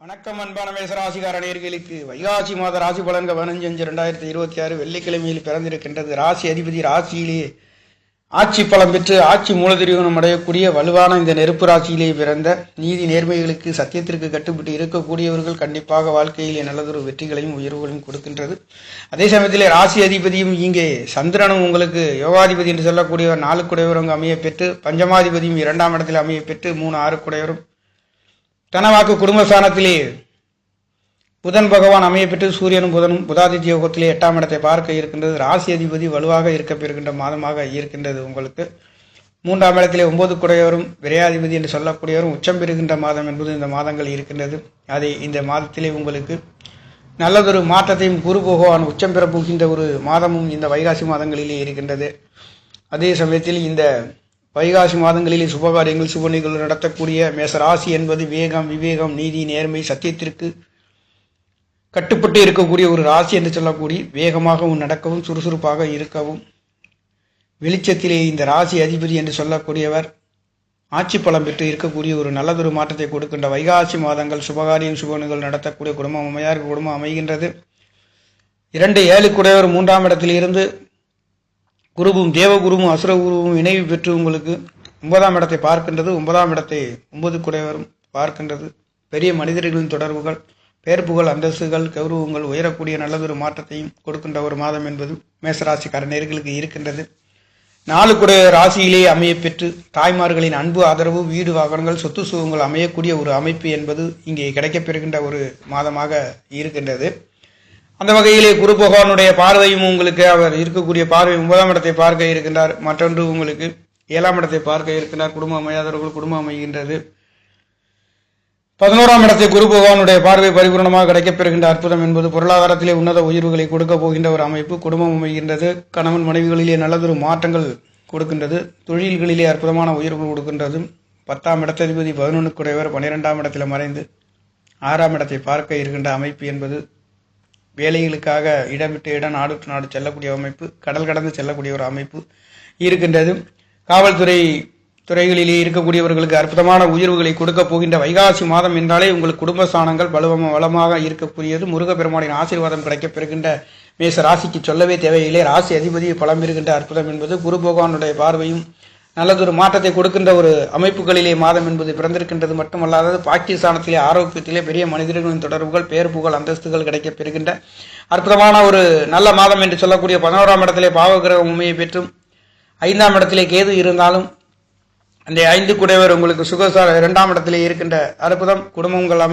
வணக்கம் அன்பான மேசராசிகார நேயர்களுக்கு வைகாசி மாத ராசி பலன்கள் 15/5/2026 வெள்ளிக்கிழமையில் பிறந்திருக்கின்றது. ராசி அதிபதி ராசியிலேயே ஆட்சி பலம் பெற்று ஆட்சி மூலதிரிகோணம் அடையக்கூடிய வலுவான இந்த நெருப்பு ராசியிலேயே பிறந்த நீதி நேர்மைகளுக்கு சத்தியத்திற்கு கட்டுப்பட்டு இருக்கக்கூடியவர்கள் கண்டிப்பாக வாழ்க்கையிலே நல்லதொரு வெற்றிகளையும் உயர்வுகளையும் கொடுக்கின்றது. அதே சமயத்திலே ராசி அதிபதியும் இங்கே சந்திரனும் உங்களுக்கு யோகாதிபதி என்று சொல்லக்கூடியவர் 4 குடையவரும் அமைய பெற்று பஞ்சமாதிபதியும் 2ஆம் இடத்தில் அமைய பெற்று 3 6 குடையவரும் தனவாக்கு குடும்பஸ்தானத்திலே புதன் பகவான் அமைய பெற்று சூரியனும் புதனும் புதாதித்ய யோகத்திலே 8ஆம் இடத்தை பார்க்க இருக்கின்றது. ராசி அதிபதி வலுவாக இருக்கின்ற மாதமாக இருக்கின்றது. உங்களுக்கு 3ஆம் இடத்திலே 9 குடையவரும் விரையாதிபதி என்று சொல்லக்கூடியவரும் உச்சம் பெறுகின்ற மாதம் என்பது இந்த மாதங்கள் இருக்கின்றது. அதை இந்த மாதத்திலே உங்களுக்கு நல்லதொரு மாற்றத்தையும் குரு பகவான் உச்சம் பெற போகின்ற ஒரு மாதமும் இந்த வைகாசி மாதங்களிலே இருக்கின்றது. அதே சமயத்தில் இந்த வைகாசி மாதங்களிலே சுபகாரியங்கள் சுபநிகழ்வு நடத்தக்கூடிய மேசராசி என்பது வேகம் விவேகம் நீதி நேர்மை சத்தியத்திற்கு கட்டுப்பட்டு இருக்கக்கூடிய ஒரு ராசி என்று சொல்லக்கூடிய வேகமாகவும் நடக்கவும் சுறுசுறுப்பாக இருக்கவும் வெளிச்சத்திலே இந்த ராசி அதிபதி என்று சொல்லக்கூடியவர் ஆட்சி பலம் பெற்று இருக்கக்கூடிய ஒரு நல்லதொரு மாற்றத்தை கொடுக்கின்ற வைகாசி மாதங்கள் சுபகாரியம் சுபநிகழ்வு நடத்தக்கூடிய குடும்பம் அமையாருக்கு குடும்பம் அமைகின்றது. 2 7 குடையவர் 3ஆம் இடத்திலிருந்து குருவும் தேவகுருவும் அசுரகுருவும் இணைவு பெற்று உங்களுக்கு 9ஆம் இடத்தை பார்க்கின்றது. 9ஆம் இடத்தை 9 குடையவரும் பார்க்கின்றது. பெரிய மனிதர்களின் தொடர்புகள் பேர்ப்புகள் அந்தஸ்துகள் கௌரவங்கள் உயரக்கூடிய நல்லதொரு மாற்றத்தையும் கொடுக்கின்ற ஒரு மாதம் என்பது மேசராசிக்கார நேயர்களுக்கு இருக்கின்றது. 4 குடைய ராசியிலேயே அமைய பெற்று தாய்மார்களின் அன்பு ஆதரவு வீடு வாகனங்கள் சொத்து சுகங்கள் அமையக்கூடிய ஒரு அமைப்பு என்பது இங்கே கிடைக்கப்பெறுகின்ற ஒரு மாதமாக இருக்கின்றது. அந்த வகையிலே குரு பகவானுடைய பார்வையும் உங்களுக்கு அவர் இருக்கக்கூடிய பார்வை 9ஆம் இடத்தை பார்க்க இருக்கின்றார். மற்றொன்று உங்களுக்கு 7ஆம் இடத்தை பார்க்க இருக்கின்றார். குடும்பம் அமையாதவர்கள் குடும்பம் அமைகின்றது. 11ஆம் இடத்தை குரு பகவானுடைய பார்வை பரிபூர்ணமாக கிடைக்கப்பெறுகின்ற அற்புதம் என்பது பொருளாதாரத்திலே உன்னத உயர்வுகளை கொடுக்க போகின்ற ஒரு அமைப்பு. குடும்பம் அமைகின்றது. கணவன் மனைவிகளிலே நல்லதொரு மாற்றங்கள் கொடுக்கின்றது. தொழில்களிலே அற்புதமான உயர்வு கொடுக்கின்றது. 10ஆம் இடத்ததிபதி 11 குடையவர் 12ஆம் இடத்தில் மறைந்து 6ஆம் இடத்தை பார்க்க இருக்கின்ற அமைப்பு என்பது வேலைகளுக்காக இடமிட்டு இடம் நாடு நாடு செல்லக்கூடிய அமைப்பு கடல் கடந்து செல்லக்கூடிய ஒரு அமைப்பு இருக்கின்றது. காவல்துறை துறைகளிலே இருக்கக்கூடியவர்களுக்கு அற்புதமான உயர்வுகளை கொடுக்க போகின்ற வைகாசி மாதம் என்றாலே உங்களுக்கு குடும்பஸ்தானங்கள் வளமாக இருக்கக்கூடியது. முருகப்பெருமானின் ஆசீர்வாதம் கிடைக்கப் பெறுகின்ற மேச ராசிக்கு சொல்லவே தேவையில்லை. ராசி அதிபதி பலம் பெறுகின்ற அற்புதம் என்பது குரு பகவானுடைய பார்வையும் நல்லதொரு மாற்றத்தை கொடுக்கின்ற ஒரு அமைப்புகளிலே மாதம் என்பது பிறந்திருக்கின்றது. மட்டுமல்லாது பாக்கியஸ்தானத்திலே ஆரோக்கியத்திலே பெரிய மனிதர்களின் தொடர்புகள் பேர் புகழ் அந்தஸ்துகள் கிடைக்கப் பெறுகின்ற அற்புதமான ஒரு நல்ல மாதம் என்று சொல்லக்கூடிய 11ஆம் இடத்திலே பாவகிரகம் உண்மையை பெற்றும் 5ஆம் இடத்திலே கேது இருந்தாலும் அந்த 5 குடையவர் உங்களுக்கு சுகசார 2ஆம் இடத்திலே இருக்கின்ற அற்புதம் குடும்பங்கள்